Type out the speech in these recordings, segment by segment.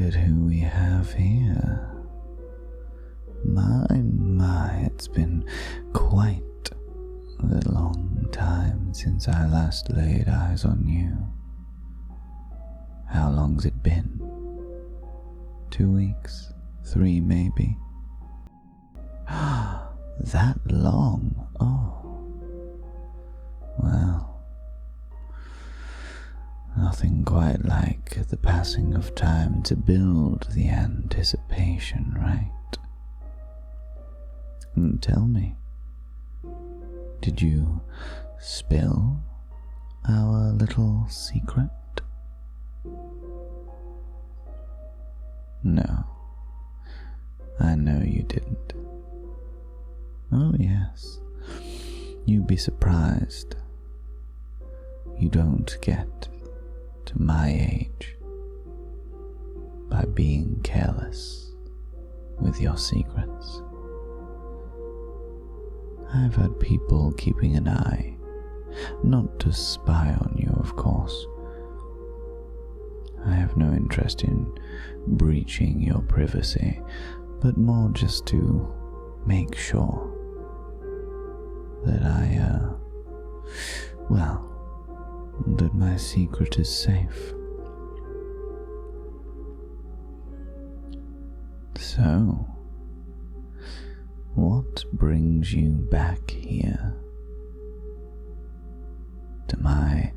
at who we have here. My, it's been quite a long time since I last laid eyes on you. How long's it been? 2 weeks? 3 maybe? That long? Oh. Well, nothing quite like the passing of time to build the anticipation, right? And tell me, did you spill our little secret? No, I know you didn't. Oh yes, you'd be surprised. You don't get to my age by being careless with your secrets. I've had people keeping an eye, not to spy on you, of course. I have no interest in breaching your privacy, but more just to make sure that that my secret is safe. So, what brings you back here to my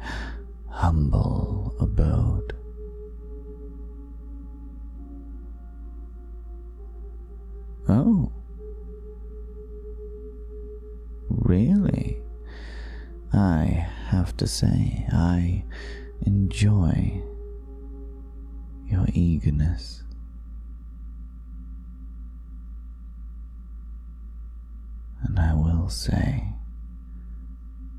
humble abode? Oh, really? I have to say, I enjoy your eagerness. And I will say,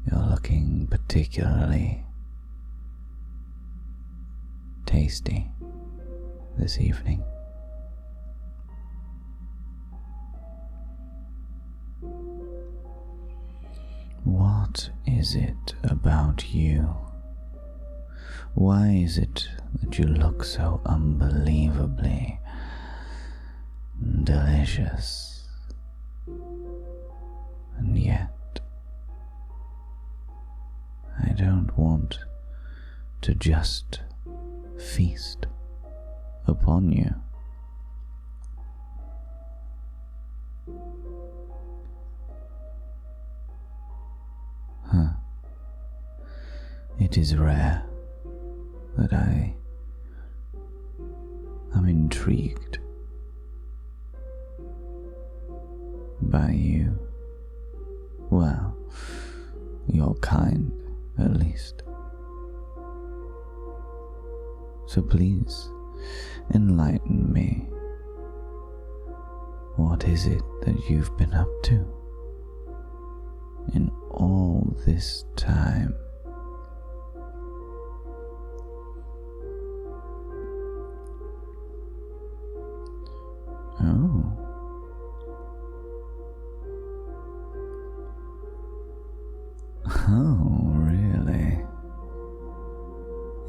you're looking particularly tasty this evening. What is it about you? Why is it that you look so unbelievably delicious? And yet, I don't want to just feast upon you. It is rare that I am intrigued by you. Well, your kind, at least. So please, enlighten me. What is it that you've been up to in all this time? Oh. Oh, really?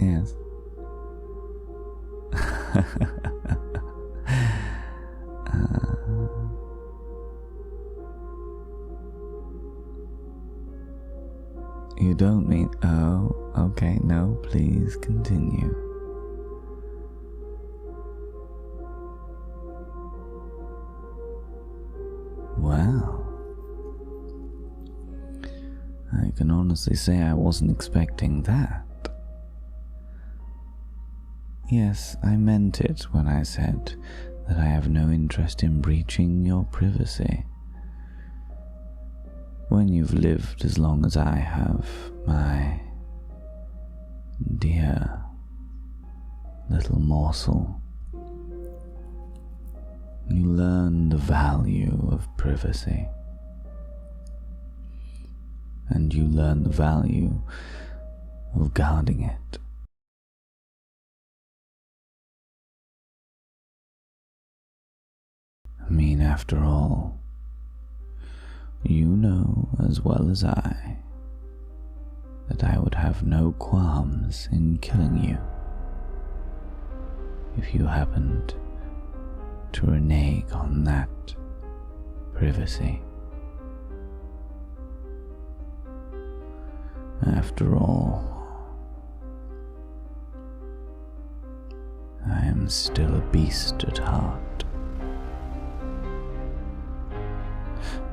Yes. You don't mean, oh, okay, no, please continue. Well, I can honestly say I wasn't expecting that. Yes, I meant it when I said that I have no interest in breaching your privacy. When you've lived as long as I have, my dear little morsel, you learn the value of privacy. And you learn the value of guarding it. I mean, after all, you know as well as I that I would have no qualms in killing you if you happened to renege on that privacy. After all, I am still a beast at heart.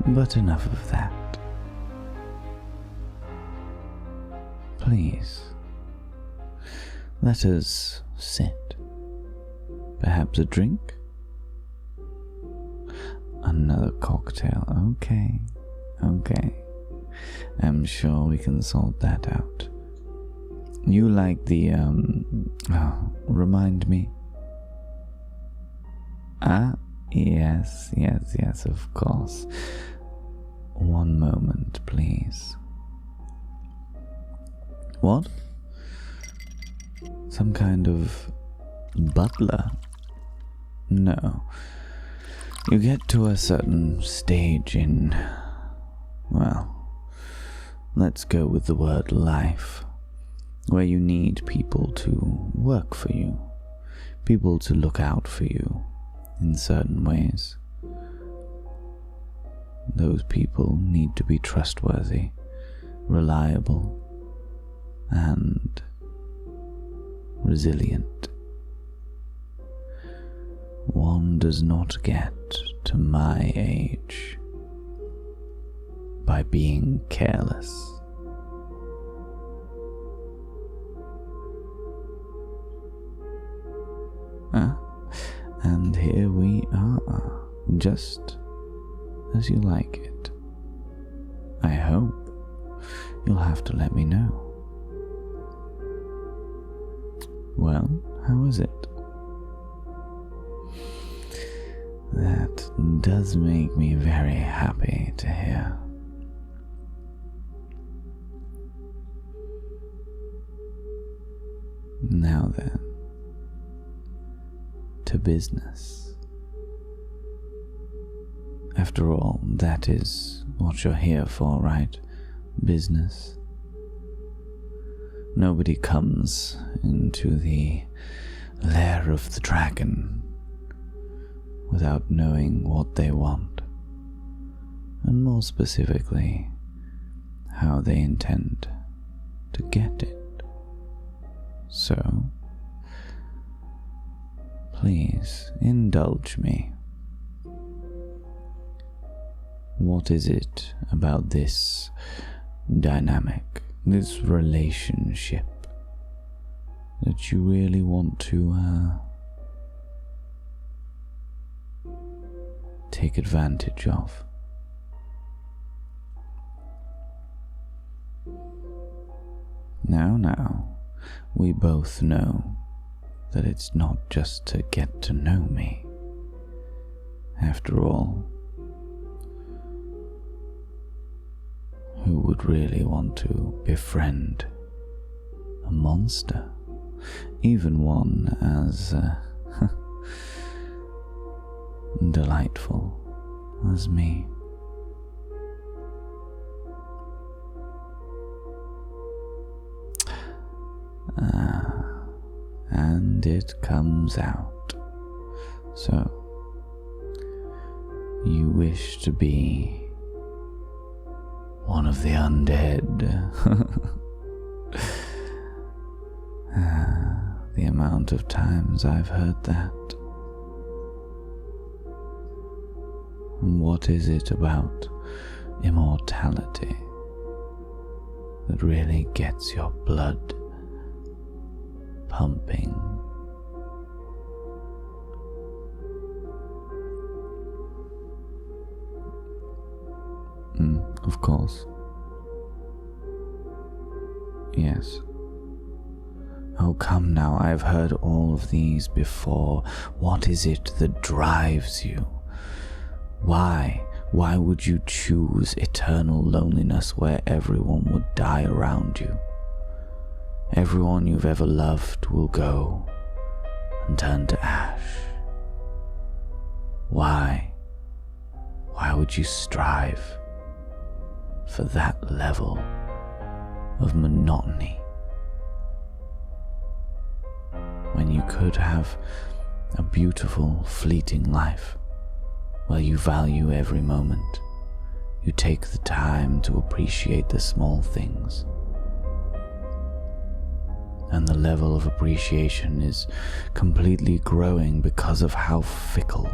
But enough of that. Please, let us sit. Perhaps a drink? Another cocktail. Okay. I'm sure we can sort that out. You like the, remind me. Yes, of course. One moment, please. What? Some kind of butler? No. You get to a certain stage in, well, let's go with the word life, where you need people to work for you, people to look out for you in certain ways. Those people need to be trustworthy, reliable, and resilient. One does not get to my age by being careless. And here we are, just as you like it. I hope. You'll have to let me know. Well, how is it? That does make me very happy to hear. Now then, to business. After all, that is what you're here for, right? Business. Nobody comes into the lair of the dragon without knowing what they want, and more specifically, how they intend to get it. So, please indulge me. What is it about this dynamic, this relationship, that you really want to take advantage of? Now, we both know that it's not just to get to know me. After all, who would really want to befriend a monster, even one as delightful as me? And it comes out. So, you wish to be one of the undead. The amount of times I've heard that. What is it about immortality that really gets your blood pumping? Of course. Yes. Oh, come now, I've heard all of these before. What is it that drives you? Why? Why would you choose eternal loneliness where everyone would die around you? Everyone you've ever loved will go and turn to ash. Why? Why would you strive for that level of monotony when you could have a beautiful, fleeting life where you value every moment. You take the time to appreciate the small things. And the level of appreciation is completely growing because of how fickle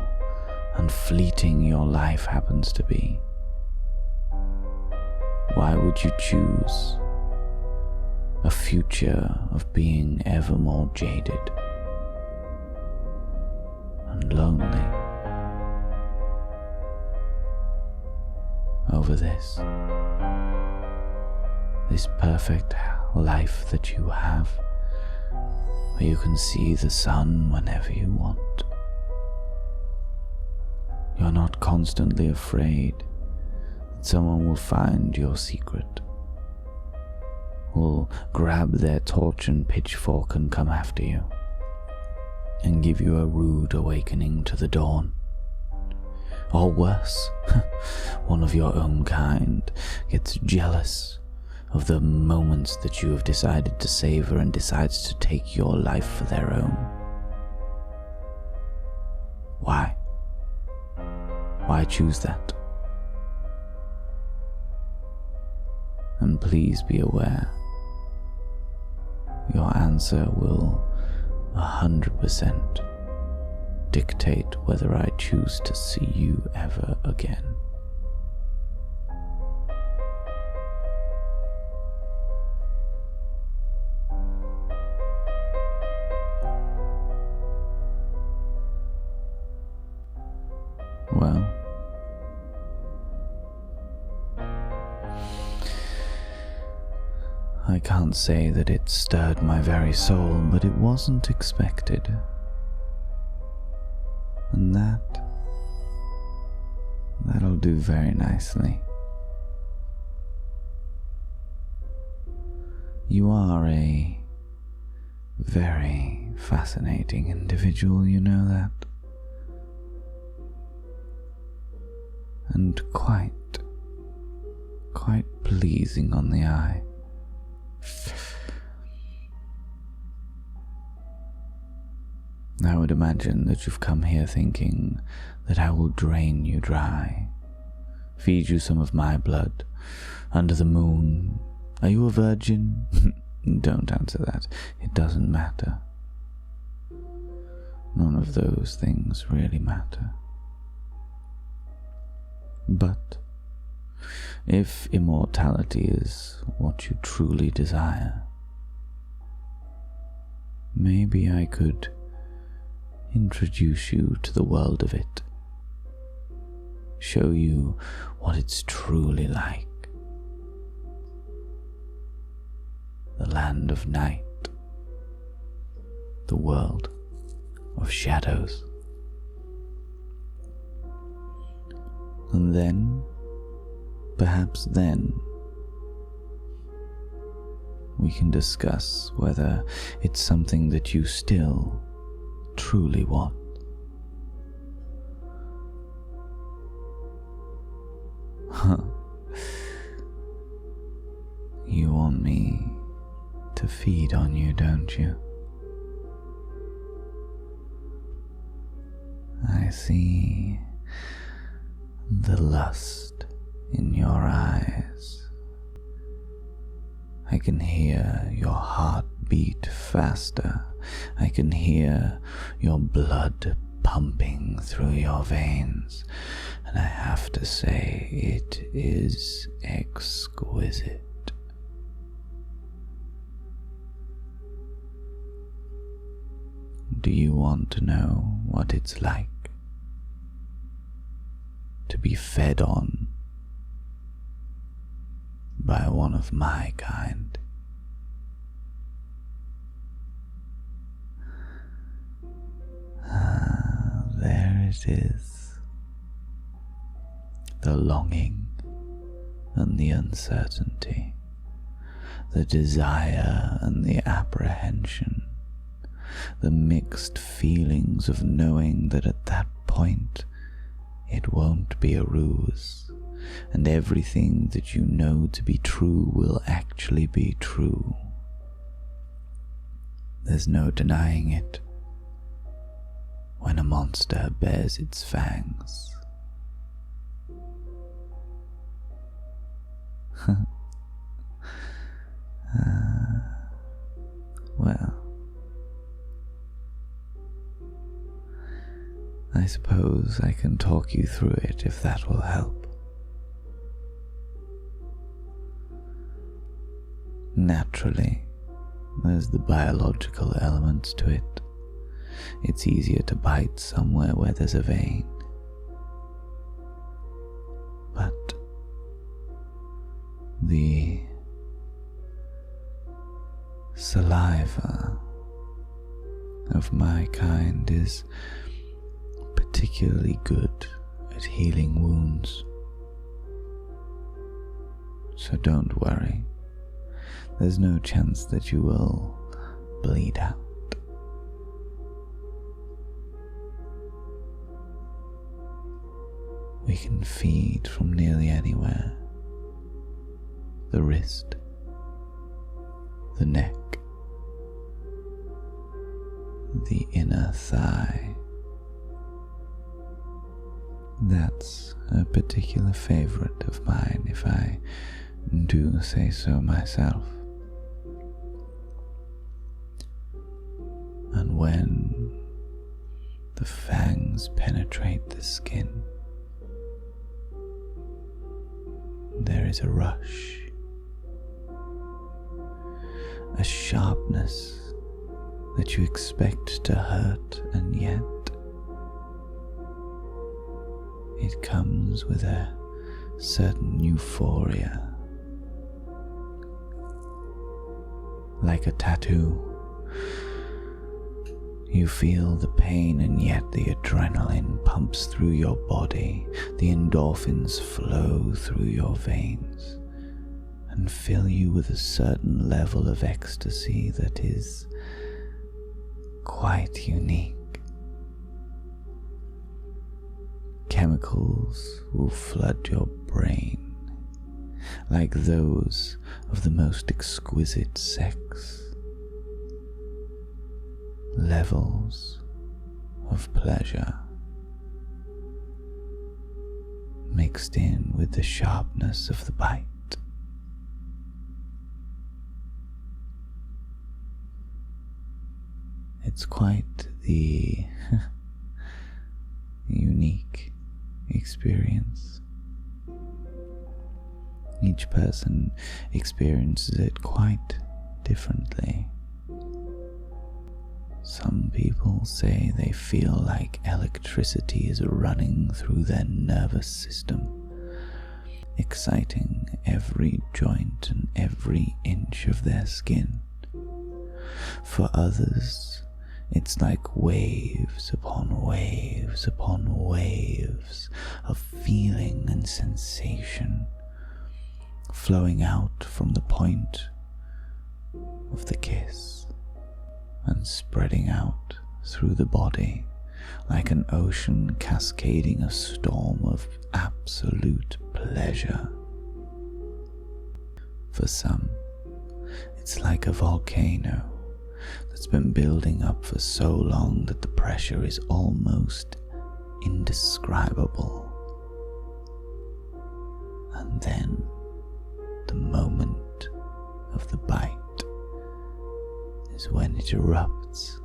and fleeting your life happens to be. Why would you choose a future of being ever more jaded and lonely over this perfect life that you have, where you can see the sun whenever you want? You're not constantly afraid that someone will find your secret, will grab their torch and pitchfork and come after you, and give you a rude awakening to the dawn. Or worse, one of your own kind gets jealous of the moments that you have decided to savor and decides to take your life for their own. Why? Why choose that? And please be aware, your answer will 100% dictate whether I choose to see you ever again. Well, I can't say that it stirred my very soul, but it wasn't expected. And that'll do very nicely. You are a very fascinating individual, you know that? And quite pleasing on the eye. I would imagine that you've come here thinking that I will drain you dry, feed you some of my blood, under the moon. Are you a virgin? Don't answer that. It doesn't matter. None of those things really matter. But if immortality is what you truly desire, maybe I could introduce you to the world of it, show you what it's truly like. The land of night, the world of shadows. And then, perhaps then, we can discuss whether it's something that you still truly want. You want me to feed on you, don't you? I see the lust in your eyes. I can hear your heart beat faster. I can hear your blood pumping through your veins, and I have to say it is exquisite. Do you want to know what it's like to be fed on by one of my kind? There it is. The longing and the uncertainty, the desire and the apprehension, the mixed feelings of knowing that at that point it won't be a ruse, and everything that you know to be true will actually be true. There's no denying it. when a monster bares its fangs. Well, I suppose I can talk you through it if that will help. Naturally, there's the biological elements to it. It's easier to bite somewhere where there's a vein. But the saliva of my kind is particularly good at healing wounds. So don't worry. There's no chance that you will bleed out. We can feed from nearly anywhere. The wrist, the neck, the inner thigh. That's a particular favorite of mine, if I do say so myself. And when the fangs penetrate the skin, there is a rush, a sharpness that you expect to hurt, and yet it comes with a certain euphoria, like a tattoo. You feel the pain, and yet the adrenaline pumps through your body, the endorphins flow through your veins, and fill you with a certain level of ecstasy that is quite unique. Chemicals will flood your brain, like those of the most exquisite sex. Levels of pleasure mixed in with the sharpness of the bite. It's quite the unique experience. Each person experiences it quite differently. Some people say they feel like electricity is running through their nervous system, exciting every joint and every inch of their skin. For others, it's like waves upon waves upon waves of feeling and sensation flowing out from the point of the kiss and spreading out through the body like an ocean cascading a storm of absolute pleasure. For some, it's like a volcano that's been building up for so long that the pressure is almost indescribable. And then the moment of the bite is when it erupts,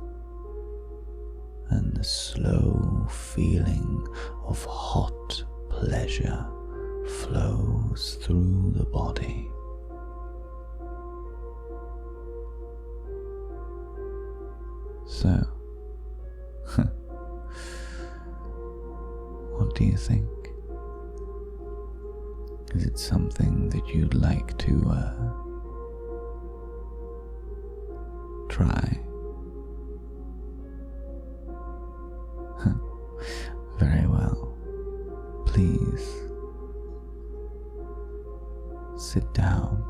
and the slow feeling of hot pleasure flows through the body. So, what do you think? Is it something that you'd like to try? Very well. Please sit down.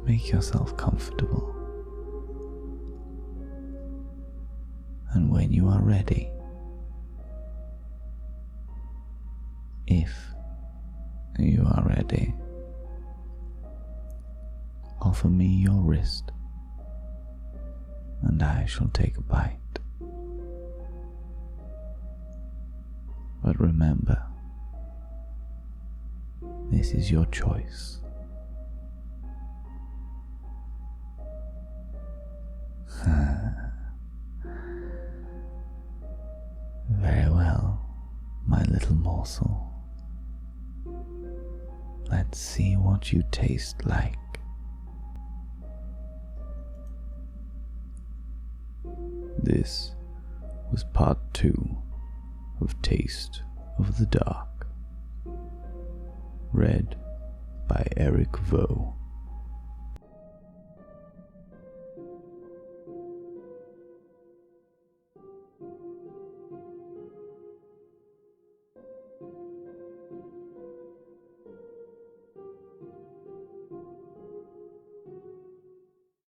Make yourself comfortable. And when you are ready, if you are ready, offer me your wrist, and I shall take a bite. But remember, this is your choice. Very well, my little morsel. Let's see what you taste like. This was part 2 of Taste of the Dark, read by Eric Vaux.